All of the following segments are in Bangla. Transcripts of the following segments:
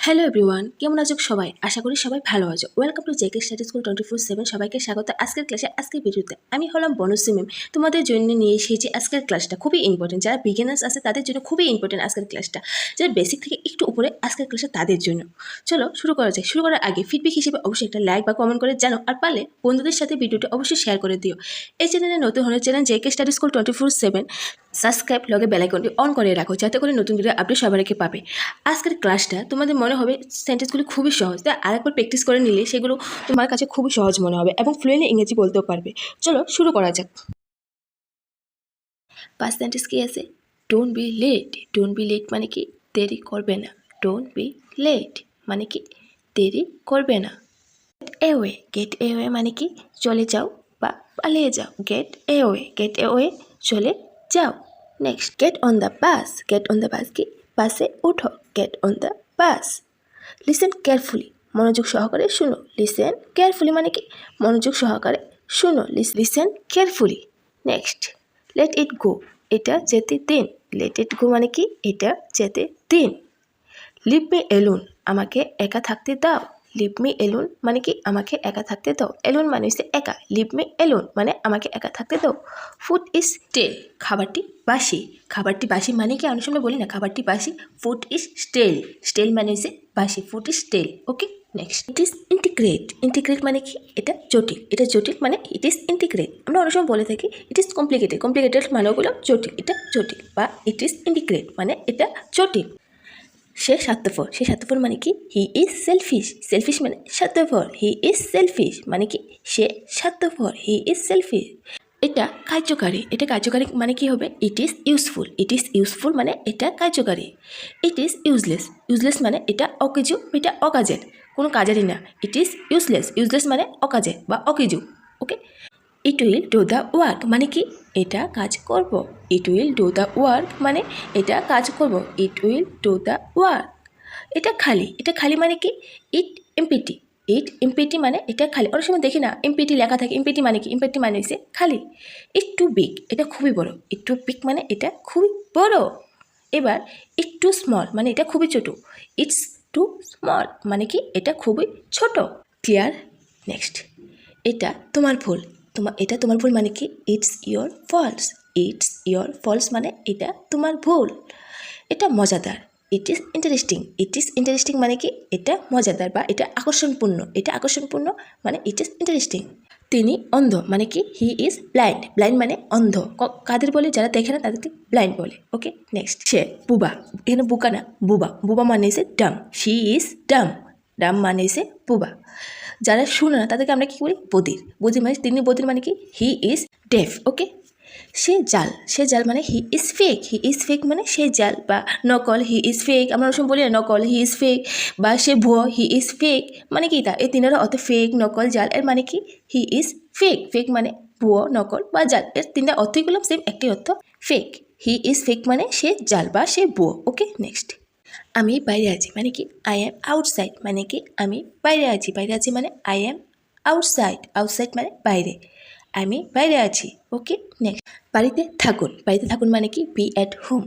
হ্যালো এভরিওয়ান, কেমন আছো সবাই? আশা করি সবাই ভালো আছো। Welcome to JK study school 24/7। সবাইকে স্বাগত আজকের ক্লাসে, আজকের ভিডিওতে। আমি হলাম বনশ্রী ম্যাম, তোমাদের জন্য নিয়ে এসেছি আজকের ক্লাসটা। খুবই ইম্পর্টেন্ট, যারা বিগিনার্স আছে তাদের জন্য খুবই ইম্পর্টেন্ট আজকের ক্লাসটা। যারা বেসিক থেকে একটু উপরে, আজকের ক্লাসটা তাদের জন্য। চলো শুরু করা যায়। শুরু করার আগে ফিডব্যাক হিসেবে অবশ্যই একটা লাইক বা কমেন্ট করে জানো, আর পারলে বন্ধুদের সাথে ভিডিওটা অবশ্যই শেয়ার করে দিও। এই চ্যানেলে নতুন হলে channel JK study school 24/7 subscribe লগে বেল আইকনটি অন করে রাখো, যাতে করে নতুন ভিডিও আপডেট সবার আগে পাবে। আজকের ক্লাসটা তোমাদের মনে হবে সেন্টেন্সগুলো খুবই সহজ, তাই আরেকবার প্র্যাকটিস করে নিলে সেগুলো তোমার কাছে খুবই সহজ মনে হবে এবং ফ্লুয়েন্টলি ইংরেজি বলতেও পারবে। চলো শুরু করা যাক। পাঁচ সেন্টেন্স কি আছে? Don't be late. Don't be late মানে কি? দেরি করবে না। ডোন্ট বি লেট মানে কি? দেরি করবে না। Gate away. গেট অ্যাওয়ে মানে কি? চলে যাও বা পালিয়ে যাও। Gate away. গেট অ্যাওয়ে চলে যাও। Next, get on the bus. Get on the bus কি? বাসে ওঠো। Get on the bus. Listen carefully. মনোযোগ সহকারে শুনো। লিসেন কেয়ারফুলি মানে কি? মনোযোগ সহকারে শুনো। Listen carefully. Next, let it go. এটা যেতে দিন। লেট ইট গো মানে কি? এটা যেতে দিন। Leave me alone. আমাকে একা থাকতে দাও। লিভ মি এলোন মানে কি? আমাকে একা থাকতে দাও। এলোন মানে হচ্ছে একা। লিভ মি এলোন মানে আমাকে একা থাকতে দাও। Food is stale. খাবারটি বাসি। খাবারটি বাসি মানে কি? অনেক সময় বলি না খাবারটি বাসি। Food is স্টেল। স্টেল মানে হচ্ছে বাসি। Food is stale. Okay, next, it is integrate. Integrate মানে কি? এটা জটিল। এটা জটিল মানে ইট ইজ ইন্টিগ্রেট। আমরা অনেক সময় বলে থাকি ইট ইজ কমপ্লিকেটেড। কমপ্লিকেটেড মানে হলো জটিল। এটা জটিল। বা ইট ইজ ইন্টিগ্রেট মানে এটা জটিল। সে স্বার্থপর। সে স্বার্থপর মানে কি? He is shellfish. সেলফিশ মানে স্বার্থপর। হি ইজ সেলফিশ মানে কি? সে স্বার্থপর। He is shellfish. এটা কার্যকারী। এটা কার্যকারী মানে কি হবে? It is useful. It is useful মানে এটা কার্যকারী। It is useless. ইউজলেস মানে এটা অকেজু, এটা অকাজের, কোনো কাজেরই না। It is useless. ইউজলেস মানে অকাজের বা অকেজু। Okay, it will do the work মানে কি? এটা কাজ করব। It will do the work মানে এটা কাজ করব। It will do the work. এটা খালি। এটা খালি মানে কি? ইট এমপিটি। ইট এমপিটি মানে এটা খালি। অনেক সময় দেখি না এমপিটি লেখা থাকে। এমপিটি মানে কি? এমপিটি মানে হচ্ছে খালি। ইট টু বিগ। এটা খুবই বড়। ইট টু বিগ মানে এটা খুবই বড়। এবার ইট টু স্মল মানে এটা খুবই ছোট। ইটস টু স্মল মানে কি? এটা খুবই ছোট। ক্লিয়ার? নেক্সট, এটা তোমার ভুল। এটা তোমার ভুল মানে কি? It's your false. It's your false মানে এটা তোমার ভুল। এটা মজাদার। It is interesting. It is interesting মানে কি? এটা মজাদার বা এটা আকর্ষণপূর্ণ। এটা আকর্ষণপূর্ণ মানে ইট ইজ ইন্টারেস্টিং। তিনি অন্ধ মানে কি? He is blind. ব্লাইন্ড মানে অন্ধ। কাদের বলে? যারা দেখে না তাদেরকে ব্লাইন্ড বলে। ওকে, নেক্সট, সে বুবা। এখানে বুকা না, বুবা। বুবা মানে এসে ডাম। She is Dam. ডাম মানে এসে বুবা। যারা শুনে না তাদেরকে আমরা কী বলি? বধির। বধির মানে তিনি বধির মানে কি? He is deaf. ওকে, সে জাল। সে জাল মানে he is fake. He is fake মানে সে জাল বা নকল। He is fake. আমরা ওসব বলি না নকল, হি ইজ ফেক। বা সে ভুয়ো, হি ইজ ফেক। মানে কি তা? এই তিনটা অর্থ ফেক, নকল, জাল। এর মানে কি? He is fake. ফেক মানে ভুয়ো, নকল বা জাল। এর তিনটা অর্থই করলাম সেম, একটি অর্থ ফেক। হি ইজ ফেক মানে সে জাল বা সে ভুয়ো। ওকে, নেক্সট, আমি বাইরে আছি মানে কি? আই অ্যাম আউটসাইড মানে কি? আমি বাইরে আছি। বাইরে আছি মানে আই অ্যাম আউটসাইড। আউটসাইড মানে বাইরে। আমি বাইরে আছি। ওকে, নেক্সট, বাড়িতে থাকুন। বাড়িতে থাকুন মানে কি? Be at home.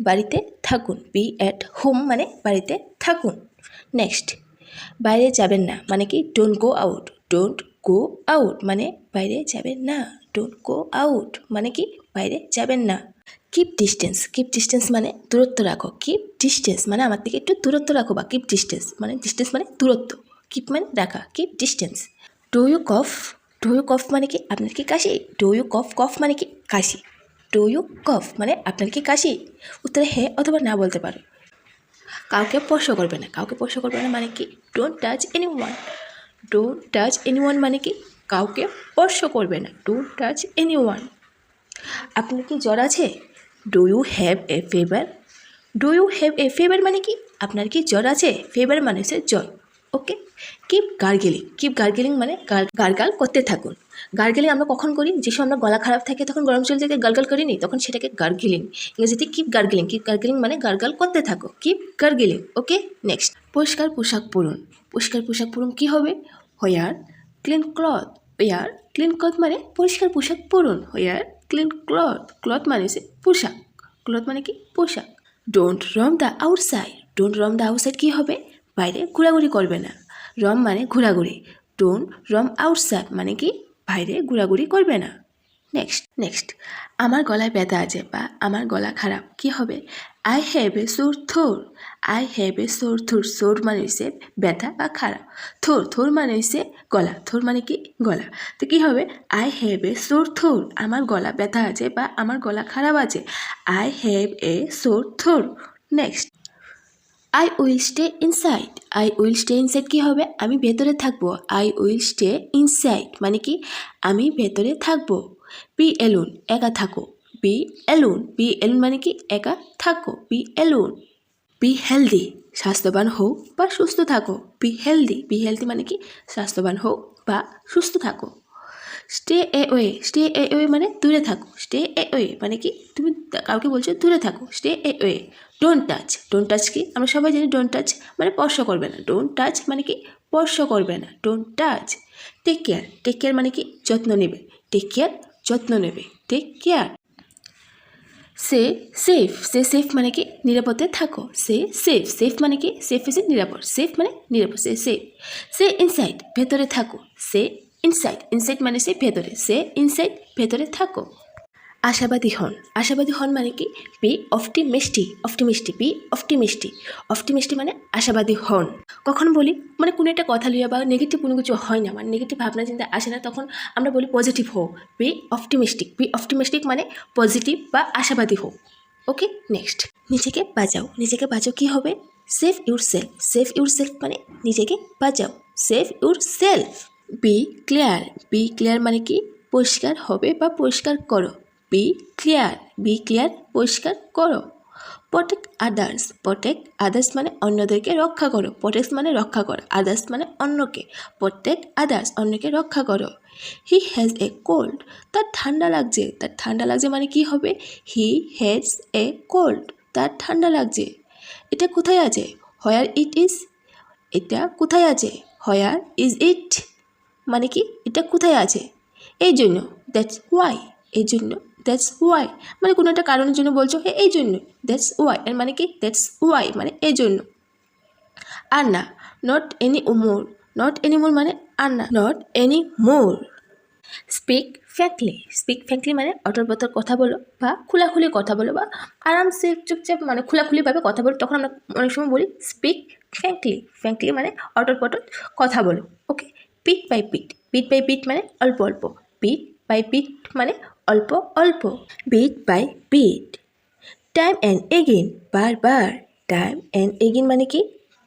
বাড়িতে থাকুন। বি অ্যাট হোম মানে বাড়িতে থাকুন। নেক্সট, বাইরে যাবেন না মানে কি? Don't go out. Don't go out মানে বাইরে যাবেন না। ডোন্ট গো আউট মানে কি? বাইরে যাবেন না। Keep distance. কিপ ডিস্টেন্স মানে দূরত্ব রাখো। কিপ ডিস্টেন্স মানে আমার থেকে একটু দূরত্ব রাখো, বা কিপ ডিস্টেন্স মানে দূরত্ব। কিপ মানে রাখা। Keep distance. Do you cough. Do you cough মানে কি? আপনার কি কাশি? ডু ইউ কফ। কফ মানে কি? কাশি। ডু ইউ কফ মানে আপনার কি কাশি? উত্তরে হ্যাঁ অথবা না বলতে পারো। কাউকে স্পর্শ করবে না। কাউকে স্পর্শ করবে না মানে কি? Don't touch anyone. Don't touch anyone মানে কি? কাউকে স্পর্শ করবে না। Don't touch anyone. আপনার কি জ্বর আছে? Do you have a fever. Do you have a fever মানে কি? আপনার কি জ্বর আছে? ফিভার মানে হচ্ছে জ্বর। ওকে, কিপ গার্গেলিং। কিপ গার্গেলিং মানে গার্গাল করতে থাকুন। গার্গেলিং আমরা কখন করি? যেসব আমরা গলা খারাপ থাকে তখন গরম জল থেকে গার্গল করিনি, তখন সেটাকে গার্গেলিং। ইংরেজিতে কিপ গার্গেলিং। কিপ গার্গেলিং মানে গার্গাল করতে থাকো। কিপ গার্গেলিং। ওকে, নেক্সট, পরিষ্কার পোশাক পরুন। পরিষ্কার পোশাক পরুন কি হবে? Wear clean cloth. Wear clean cloth মানে পরিষ্কার পোশাক পরুন। War clean cloth. ক্লথ মানে হচ্ছে পোশাক। ক্লথ মানে কি? পোশাক। Don't roam the outside. Don't roam the outside কী হবে? বাইরে ঘোরাঘুরি করবে না। রম মানে ঘোরাঘুরি, ডোন্ট রম আউটসাইড মানে কি বাইরে ঘোরাঘুরি করবে না। নেক্সট আমার গলায় ব্যথা আছে বা আমার গলা খারাপ কি হবে? I have a sore throat. I have a sore throat. Sore মানে হচ্ছে ব্যথা বা খারাপ, থোর মানে হচ্ছে গলা, থোর মানে কি গলা। তো কি হবে? I have a sore throat, আমার গলা ব্যথা আছে বা আমার গলা খারাপ আছে। I have a sore throat. Next I will stay inside. I will stay inside কী হবে? আমি ভেতরে থাকবো। আই উইল স্টে ইনসাইড মানে কি আমি ভেতরে থাকবো। বি এলোন একা থাকো। বি এলোন মানে কি একা থাকো। B alone. বি হেলদি স্বাস্থ্যবান হোক বা সুস্থ থাকো। বি হেলদি মানে কি স্বাস্থ্যবান হোক বা সুস্থ থাকো। স্টে এওয়ে মানে দূরে থাকো। স্টে এওয়ে মানে কি তুমি কাউকে বলছো দূরে থাকো। Stay away. ডোন্ট টাচ কি আমরা সবাই জানি ডোন্ট টাচ মানে স্পর্শ করবে না। ডোন্ট টাচ মানে কি স্পর্শ করবে না। Don't touch. টেক কেয়ার মানে কি যত্ন নেবে। Take care. সে সেফ মানে কি নিরাপদে থাকো। সেফ মানে কি সেফ ইজ নিরাপদ। সেফ মানে নিরাপদ। সে ইনসাইড ভেতরে থাকো। সে ইনসাইড মানে সে ভেতরে। সে ইনসাইড ভেতরে থাকো। আশাবাদী হন মানে কি বি অপটিমিস্টিক মানে আশাবাদী হন। কখন বলি মানে কোনো একটা কথা লইয়া বা নেগেটিভ কোনো কিছু হয় না, মানে নেগেটিভ ভাবনা চিন্তা আসে না, তখন আমরা বলি পজিটিভ হোক। বি অপটিমিস্টিক মানে পজিটিভ বা আশাবাদী হোক। ওকে নেক্সট নিজেকে বাঁচাও কি হবে? সেভ ইউর সেলফ মানে নিজেকে বাঁচাও। Save yourself. Be clear মানে কি পরিষ্কার হবে বা পরিষ্কার করো। বি ক্লিয়ার পরিষ্কার করো। প্রটেক্ট আদার্স মানে অন্যদেরকে রক্ষা করো। প্রটেক্ট মানে রক্ষা করো, আদার্স মানে অন্যকে। প্রটেক্ট আদার্স অন্যকে রক্ষা করো। হি হ্যাজ এ কোল্ড তার ঠান্ডা লাগছে মানে কি হবে? হি হ্যাজ এ কোল্ড তার ঠান্ডা লাগছে। এটা কোথায় আছে? হোয়ার ইট ইজ। এটা কোথায় আছে? হোয়ার ইজ ইট মানে কি এটা কোথায় আছে? এই জন্য দ্যাটস ওয়াই মানে কোনো একটা কারণের জন্য বলছো হ্যাঁ এই জন্য। দ্যাটস ওয়াই এর মানে কি দ্যাটস ওয়াই মানে এই জন্য। আর না নট এনি মোর মানে আর না not any more. Speak frankly মানে অটর কথা বলো বা খোলাখুলি কথা বলো বা আরামসে চুপচাপ মানে খোলাখুলিভাবে কথা বলো, তখন আমরা অনেক সময় বলি স্পিক ফ্র্যাঙ্কলি মানে অটর কথা বলো। ওকে পিট বাই পিট মানে অল্প পিট বাই পিট মানে অল্প bit by bit. Time and again বারবার। টাইম অ্যান্ড এগেন মানে কি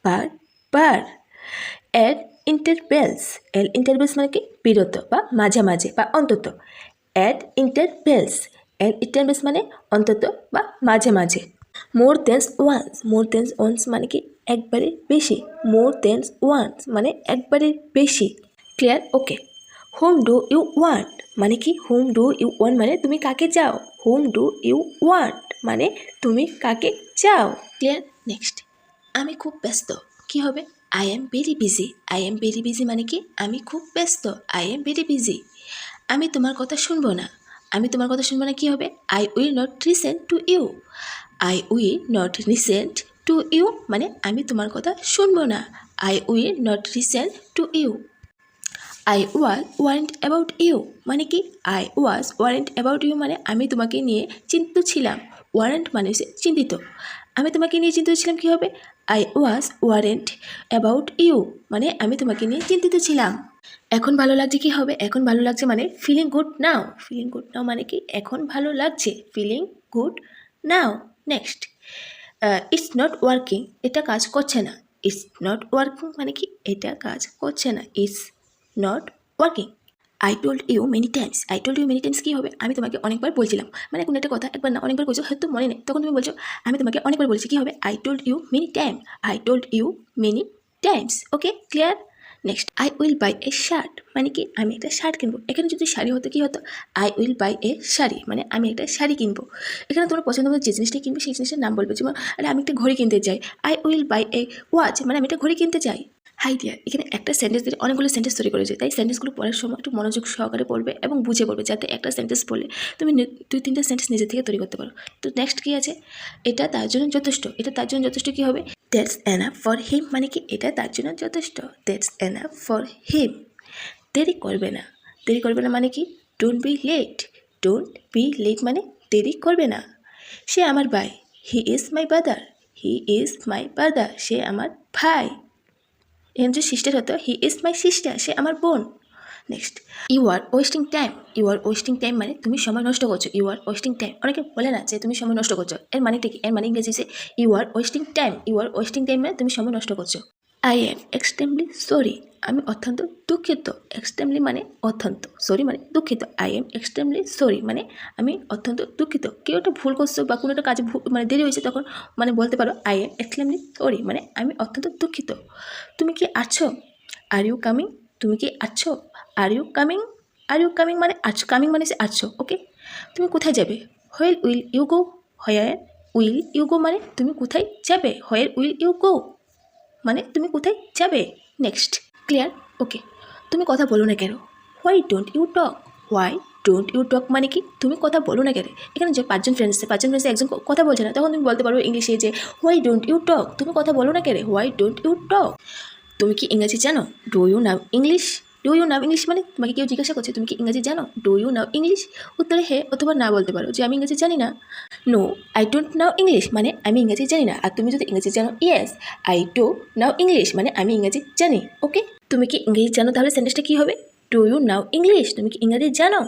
বারবার। অ্যাট ইন্টারভেলস মানে কি বিরত বা মাঝে বা অন্তত। অ্যাট ইন্টারভেলস মানে অন্তত বা মাঝে। মোর দেন ওয়ান্স মানে কি একবারে বেশি। মোর দেন ওয়ান্স মানে একবারে বেশি। Clear? Okay. Home do you want মানে কি মানে তুমি কাকে চাও। হোম ডু ইউ ওয়ান্ট মানে তুমি কাকে চাও। ক্লিয়ার? নেক্সট আমি খুব ব্যস্ত কি হবে? আই এম ভেরি বিজি মানে কি আমি খুব ব্যস্ত। I am very busy. আমি তোমার কথা শুনবো না কি হবে? I will not listen to you মানে আমি তোমার কথা শুনবো না। I will not listen to you. I was worried about you মানে কি I was worried about you মানে আমি তোমাকে নিয়ে চিন্তিত ছিলাম। ওয়ারেন্ট মানে হচ্ছে চিন্তিত। আমি তোমাকে নিয়ে চিন্তিত ছিলাম কী হবে? I was worried about you মানে আমি তোমাকে নিয়ে চিন্তিত ছিলাম। এখন ভালো লাগছে কী হবে? এখন ভালো লাগছে মানে ফিলিং গুড নাও মানে কি এখন ভালো লাগছে। Feeling good now. Next it's not working এটা কাজ করছে না। ইটস নট ওয়ার্কিং মানে কি এটা কাজ করছে না। It's not working. I told you many times কী হবে? আমি তোমাকে অনেকবার বলছিলাম মানে কোনো একটা কথা একবার না অনেকবার বলছো, হয়তো মনে নেই, তখন তুমি বলছো আমি তোমাকে অনেকবার বলছি কী হবে? I told you many times. Okay clear? Next I will buy a shirt মানে কি আমি একটা শার্ট কিনবো। এখানে যদি শাড়ি হতো কী হতো? আই উইল বাই এ শাড়ি মানে আমি একটা শাড়ি কিনবো। এখানে তোমার পছন্দ মতো যে জিনিসটা কিনবে সেই জিনিসটার নাম বলবে। যেমন আমি একটা ঘড়ি কিনতে চাই। I will buy A watch মানে আমি একটা ঘড়ি কিনতে চাই। হাই ডিয়ার এখানে একটা সেন্টেন্স দিয়ে অনেকগুলো সেন্টেন্স তৈরি করেছে, তাই সেন্টেন্সগুলো পড়ার সময় একটু মনোযোগ সহকারে পড়বে এবং বুঝে পড়বে, যাতে একটা সেন্টেন্স পড়লে তুমি 2-3টা সেন্টেন্স নিজে থেকে তৈরি করতে পারো। তো নেক্সট কী আছে? এটা তার জন্য যথেষ্ট কী হবে? দ্যাটস এনাফ ফর হিম মানে কি এটা তার জন্য যথেষ্ট। That's enough for him. দেরি করবে না। দেরি করবে না মানে কি don't be late. Don't be late মানে দেরি করবে না। সে আমার ভাই। He is my brother. He is my brother. সে আমার ভাই। এখানে যে সিস্টার হতো হি ইজ মাই সিস্টার। সে আমার বোন। Next, you are wasting time. You are wasting time মানে তুমি সময় নষ্ট করছো। You are wasting time. অনেকে বলে না যে তুমি সময় নষ্ট করছো, এর মানেটা কি? এর মানে ইংরেজি যে you are wasting time. You are wasting time মানে তুমি সময় নষ্ট করছো। I am extremely sorry. আমি অত্যন্ত দুঃখিত। এক্সট্রিমলি মানে অত্যন্ত, সরি মানে দুঃখিত। আই এম এক্সট্রিমলি সরি মানে আমি অত্যন্ত দুঃখিত। কেউ একটা ভুল করছো বা কোনো একটা কাজে মানে দেরি হয়েছে, তখন মানে বলতে পারো আই এম এক্সট্রিমলি সরি মানে আমি অত্যন্ত দুঃখিত। তুমি কি আছো? Are you coming. তুমি কি আছো? Are you coming. Are you coming মানে আছো। কামিং মানে সে আছো। ওকে। তুমি কোথায় যাবে? Where will you go. Where will you go মানে তুমি কোথায় যাবে। হোয়ার উইল ইউ গো মানে তুমি কোথায় যাবে। Next, clear? ওকে। তুমি কথা বলো না কেন? Why don't you talk. Why don't you talk মানে কি তুমি কথা বলো না কেন? এখানে যে পাঁচজন ফ্রেন্ডসে একজন কথা বলছে না, তখন তুমি বলতে পারো ইংলিশে যে হোয়াই ডোন্ট ইউ টক। তুমি কথা বলো না কেন? Why don't you talk. তুমি কি ইংরেজি জানো? Do you know English. Do you know English মানে তোমাকে কেউ জিজ্ঞাসা করছে তুমি কি ইংরেজি জানো? Do you know English. উত্তরে হ্যাঁ অথবা না বলতে পারো যে আমি ইংরেজি জানি না। No I don't know English মানে আমি ইংরেজি জানি না। আর তুমি যদি ইংরেজি জানো, yes I do now English মানে আমি ইংরেজি জানি। ওকে। তুমি কি ইংরেজি জানো, তাহলে সেন্টেন্সটা কী হবে? Do you know English. তুমি কি ইংরেজি জানো?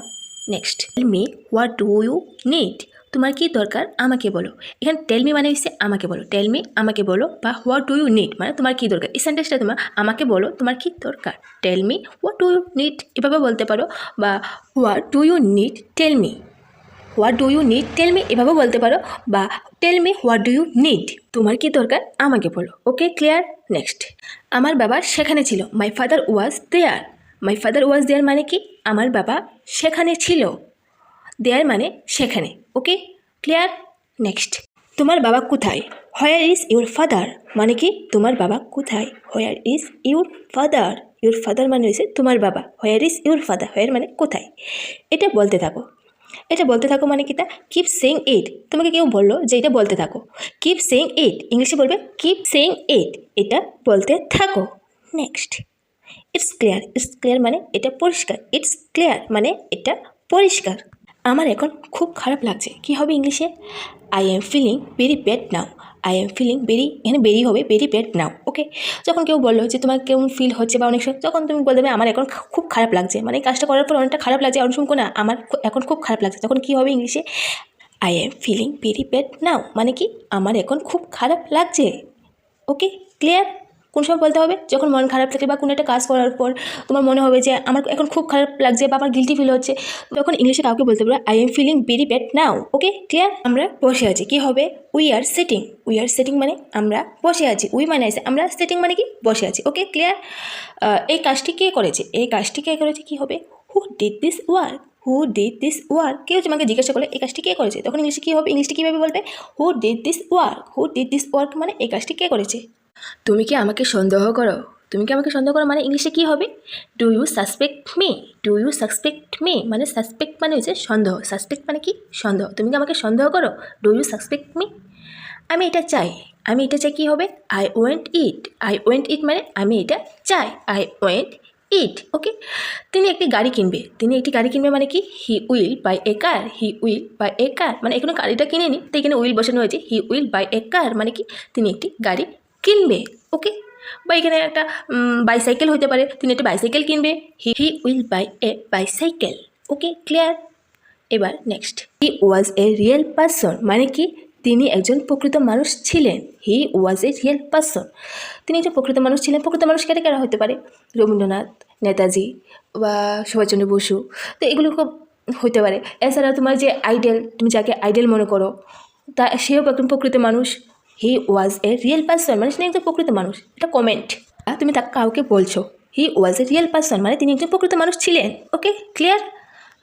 Next, tell me what do you need. তোমার কি দরকার আমাকে বলো। এখানে টেল মি মানে হচ্ছে আমাকে বলো। টেল মি আমাকে বলো, বা হোয়াট ডু ইউ নিড মানে তোমার কি দরকার। এই সেন্টেন্সটা তোমার আমাকে বলো তোমার কি দরকার। Tell me what do you need এভাবে বলতে পারো, বা what do you need tell me. What do you need tell me এভাবে বলতে পারো, বা tell me what do you need. তোমার কি দরকার আমাকে বলো। ওকে, ক্লিয়ার? নেক্সট, আমার বাবা সেখানে ছিল। My father was there. My father was দেয়ার মানে কি আমার বাবা সেখানে ছিল। দেয়ার মানে সেখানে। ওকে, ক্লিয়ার? নেক্সট, তোমার বাবা কোথায়? হোয়ার ইজ ইউর ফাদার মানে কি তোমার বাবা কোথায়। Where is your father. Your father মানে হচ্ছে তোমার বাবা। Where is your father. Where মানে কোথায়। এটা বলতে থাকো। এটা বলতে থাকো মানে কি তা কিপ সেইং ইট। তোমাকে কেউ বললো যে এটা বলতে থাকো, কিপ সেইং ইট। ইংলিশে বলবে কিপ সেইং ইট। এটা বলতে থাকো। Next, it's clear. It's clear মানে এটা পরিষ্কার। ইটস ক্লিয়ার মানে এটা পরিষ্কার। আমার এখন খুব খারাপ লাগছে। কি হবে ইংলিশে? I am feeling very bad now. I am feeling very, এখানে ভেরি হবে, ভেরি ব্যাড নাও। ওকে। যখন কেউ বললো যে তোমার কেমন ফিল হচ্ছে বা অনেক সময়, তখন তুমি বলতে হবে আমার এখন খুব খারাপ লাগছে, মানে এই কাজটা করার পর অনেকটা খারাপ লাগছে, অনেক সময় না আমার এখন খুব খারাপ লাগছে, তখন কী হবে ইংলিশে? I am feeling very bad now মানে কি আমার এখন খুব খারাপ লাগছে। Okay, clear? কোন সময় বলতে হবে? যখন মন খারাপ থাকে বা কোনো একটা কাজ করার পর তোমার মনে হবে যে আমার এখন খুব খারাপ লাগছে বা আমার গিল্টি ফিল হচ্ছে, তখন ইংলিশে কাউকে বলতে পারবে I am feeling very bad now. Okay, clear? আমরা বসে আছি, কি হবে? We are sitting. We are sitting মানে আমরা বসে আছি। উই মানে আছে আমরা, সিটিং মানে কি বসে আছি। ওকে, ক্লিয়ার? এই কাজটি কে করেছে? এই কাজটি কে করেছে কি হবে? Who did this work. Who did this work. কেউ তোমাকে জিজ্ঞাসা করলে এই কাজটি কে করেছে, তখন ইংলিশে কী হবে? ইংলিশটি কীভাবে বলবে? Who did this work. Who did this work মানে এই কাজটি কে করেছে। তুমি কি আমাকে সন্দেহ করো? তুমি কি আমাকে সন্দেহ করো মানে ইংলিশে কী হবে? Do you suspect me. Do you suspect me মানে সাসপেক্ট মানে হচ্ছে সন্দেহ। সাসপেক্ট মানে কি সন্দেহ। তুমি কি আমাকে সন্দেহ করো? Do you suspect me. আমি এটা চাই। আমি এটা চাই কী হবে? I want it. I want it মানে আমি এটা চাই। I want it. ওকে। তিনি একটি গাড়ি কিনবে। তিনি একটি গাড়ি কিনবে মানে কি he will buy a car. He will buy a car মানে এখানে গাড়িটা কিনে নি, তো এখানে উইল বসানো হয়েছে। হি উইল বাই এ কার মানে কি তিনি একটি গাড়ি কিনবে। ওকে। বা এখানে একটা বাইসাইকেল হতে পারে, তিনি একটা বাইসাইকেল কিনবে। He will buy a bicycle. Okay, clear? এবার next, he was a real person মানে কি তিনি একজন প্রকৃত মানুষ ছিলেন। হি ওয়াজ এ রিয়েল পারসন, তিনি একজন প্রকৃত মানুষ ছিলেন। প্রকৃত মানুষ কারা কারা হতে পারে? রবীন্দ্রনাথ, নেতাজি বা সুভাষচন্দ্র বসু, তো এগুলো খুব হতে পারে। এছাড়া তোমার যে আইডল, তুমি যাকে আইডল মনে করো তা সেও একজন প্রকৃত মানুষ। হি ওয়াজ এ রিয়েল পারসন মানে তিনি একজন প্রকৃত মানুষ। এটা কমেন্ট, তুমি তাকে কাউকে বলছো হি ওয়াজ এ রিয়েল পারসন মানে তিনি একজন প্রকৃত মানুষ ছিলেন। ওকে, ক্লিয়ার?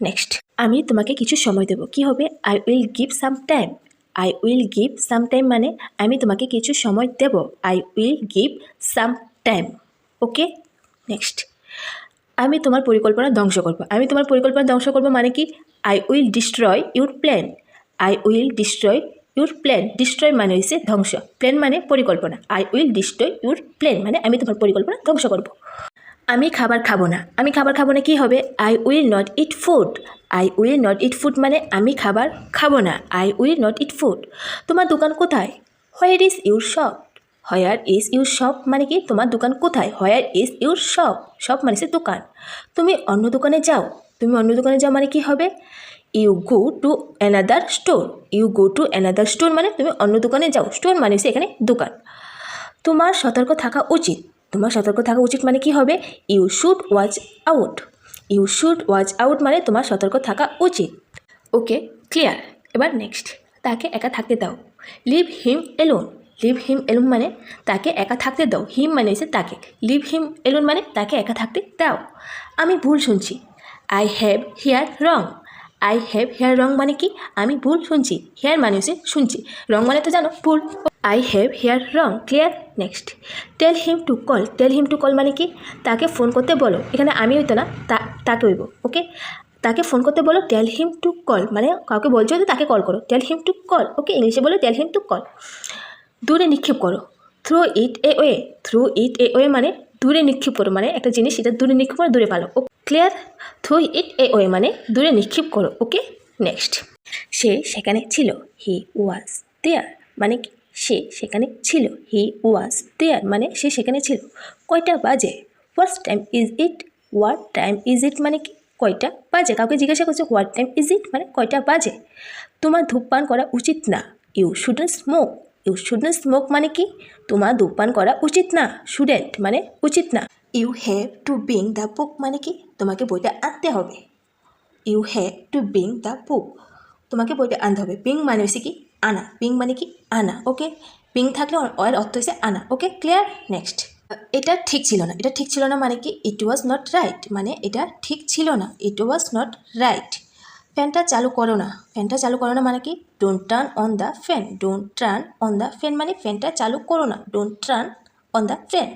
নেক্সট, আমি তোমাকে কিছু সময় দেবো। কি হবে? I will give some time. I will give some time মানে আমি তোমাকে কিছু সময় দেব। I will give some time. Okay, next, আমি তোমার পরিকল্পনা ধ্বংস করবো। আমি তোমার পরিকল্পনা ধ্বংস করবো মানে কি I will destroy your plan. I will destroy your plan, destroy মানে হচ্ছে ধ্বংস, প্ল্যান মানে পরিকল্পনা। I will destroy your plan মানে আমি তোমার পরিকল্পনা ধ্বংস করব। আমি খাবার খাবো না, আমি খাবার খাবো না কী হবে? I will not eat food. I will not eat food মানে আমি খাবার খাবো না, I will not eat food. তোমার দোকান কোথায়? Where is your shop. Where is your shop মানে কি তোমার দোকান কোথায়? Where is your shop, shop মানে হচ্ছে দোকান। তুমি অন্য দোকানে যাও, তুমি অন্য দোকানে যাও মানে কি হবে? You go to another store. You go to another store মানে তুমি অন্য দোকানে যাও, স্টোর মানে হচ্ছে এখানে দোকান। তোমার সতর্ক থাকা উচিত, তোমার সতর্ক থাকা উচিত মানে কি হবে? You should watch out. You should watch out মানে তোমার সতর্ক থাকা উচিত। ওকে, ক্লিয়ার। এবার নেক্সট, তাকে একা থাকতে দাও। লিভ হিম এলোন। লিভ হিম এলোন মানে তাকে একা থাকতে দাও, হিম মানে হচ্ছে তাকে, লিভ হিম এলোন মানে তাকে একা থাকতে দাও। আমি ভুল শুনছি। I have hear wrong. I have hear wrong মানে কি আমি ভুল শুনছি, হিয়ার মানে হচ্ছে শুনছি, রং মানে তো জানো ভুল। I have hear wrong, clear. Next, tell him to call. Tell him to call মানে কি তাকে ফোন করতে বলো, এখানে আমি হইতো না তাকে হইব। ওকে, তাকে ফোন করতে বলো, টেল হিম টু কল মানে কাউকে বলছো যে তাকে কল করো, টেল হিম টু কল। ওকে, ইংলিশে বলো টেল হিম টু কল। দূরে নিক্ষেপ করো। Throw it away. Throw it away মানে দূরে নিক্ষেপ করো, মানে একটা জিনিস সেটা দূরে নিক্ষেপ করো, দূরে পালো। ও clear. Throw it away মানে দূরে নিক্ষেপ করো। ওকে, নেক্সট, সে সেখানে ছিল। হি ওয়াজ দেয়ার মানে কি সে সেখানে ছিল। হি ওয়াজ দেয়ার মানে সে সেখানে ছিল। কয়টা বাজে? What time is it. What time is it মানে কি কয়টা বাজে, কাউকে জিজ্ঞাসা করছে হোয়াট টাইম ইজ ইট মানে কয়টা বাজে। তোমার ধূমপান করা উচিত না। You shouldn't smoke. You shouldn't smoke মানে কি তোমার ধূমপান করা উচিত না, শুডেন্ট মানে উচিত না। You have to bring the book মানে কি তোমাকে বইটা আনতে হবে। You have to bring the book, তোমাকে বইটা আনতে হবে। ব্রিং মানে হচ্ছে কি আনা, ব্রিং মানে কি আনা। ওকে, ব্রিং থাকলে ওর অর্থ হচ্ছে আনা। ওকে, ক্লিয়ার। নেক্সট, এটা ঠিক ছিল না। এটা ঠিক ছিল না মানে কি ইট ওয়াজ নট রাইট, মানে এটা ঠিক ছিল না, ইট ওয়াজ নট রাইট। ফ্যানটা চালু করো না। ফ্যানটা চালু করো না মানে কি don't turn on the fan. Don't turn on the fan মানে ফ্যানটা চালু করো না, don't turn on the fan.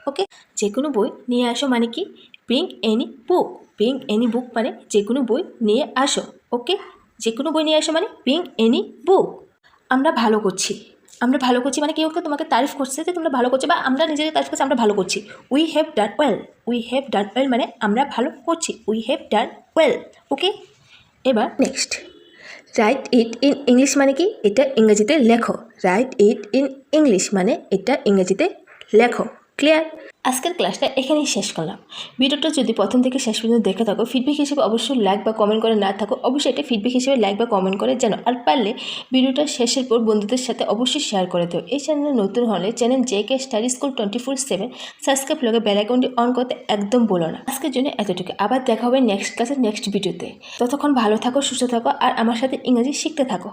Okay, যে কোনো বই নিয়ে আসো মানে কি bring any book. Bring any book মানে যে কোনো বই নিয়ে আসো। ওকে, যে কোনো বই নিয়ে আসো মানে ব্রিং এনি বুক। আমরা ভালো করছি। আমরা ভালো করছি মানে কেউ কেউ তোমাকে তারিফ করছে যে তোমরা ভালো করছো, বা আমরা নিজেদের তারিফ করছি আমরা ভালো করছি। We have done well. We have done well মানে আমরা ভালো করছি, উই হ্যাভ ডান ওয়েল। ওকে, এবার next, right it in English মানে কি এটা ইংরেজিতে লেখো। রাইট ইট ইন ইংলিশ মানে এটা ইংরেজিতে লেখো। ক্লিয়ার। আজকের ক্লাসটা এখানেই শেষ করলাম। ভিডিওটা যদি প্রথম থেকে শেষ পর্যন্ত দেখে থাকো, ফিডব্যাক হিসেবে অবশ্যই লাইক বা কমেন্ট করে না থাকো, অবশ্যই এটা ফিডব্যাক হিসেবে লাইক বা কমেন্ট করে জানো। আর পারলে ভিডিওটা শেষের পর বন্ধুদের সাথে অবশ্যই শেয়ার করে দেও। এই চ্যানেলে নতুন হলে channel JK study school 24/7 subscribe লগে বেল আইকনটি অন করতে একদম বলো না। আজকের জন্য এতটুকু, আবার দেখা হবে নেক্সট ক্লাসের নেক্সট ভিডিওতে। ততক্ষণ ভালো থাকো, সুস্থ থাকো আর আমার সাথে ইংরেজি শিখতে থাকো।